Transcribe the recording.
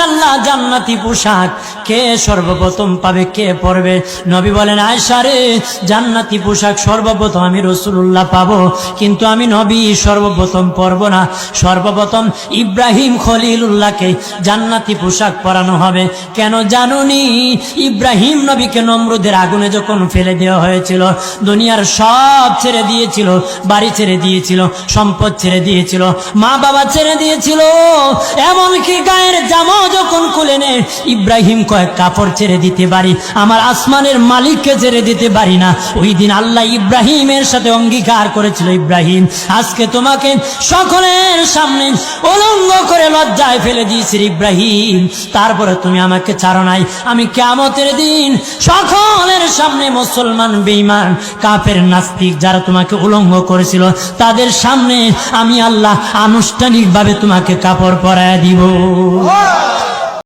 রাসূলুল্লাহ, জান্নাতি পোশাক কে সর্বপ্রথম পাবে, কে পরবে? নবী বলেন, আয়েশা রে, জান্নাতি পোশাক সর্বপ্রথম আমি রাসূলুল্লাহ পাবো, কিন্তু আমি নবী সর্বপ্রথম পরব না। সর্বপ্রথম ইব্রাহিম খলিলুল্লাহকে জান্নাতি পোশাক পরানো হবে। কেন জানুনি? ইব্রাহিম নবীকে নমরুদের আগুনে যখন ফেলে দেওয়া হয়েছিল, দুনিয়ার সব ছেড়ে দিয়েছিল, বাড়ি ছেড়ে দিয়েছিল, সম্পদ ছেড়ে দিয়েছিল, মা বাবা ছেড়ে দিয়েছিল, এমনকি গায়ের জামাও যখন খুলে নেয়, ইব্রাহিম কয়েক কাপড় ছেড়ে দিতে পারি, আমার আসমানের মালিককে ছেড়ে দিতে পারি না। ওই দিন আল্লাহ ইব্রাহিমের সাথে অঙ্গীকার করেছিল, ইব্রাহিম আজকে তোমাকে সকলের সামনে উলঙ্গ করে লজ্জায় ফেলে দিয়েছি ইব্রাহিম, তারপরে তুমি আমাকে ছাড়ো নাই। আমি কিয়ামতের দিন সকলের সামনে মুসলমান, বেঈমান, কাফের, নাস্তিক যারা তোমাকে উলঙ্গ করেছিল, তাদের সামনে আমি আল্লাহ আনুষ্ঠানিকভাবে তোমাকে কাপড় পরায় দিব।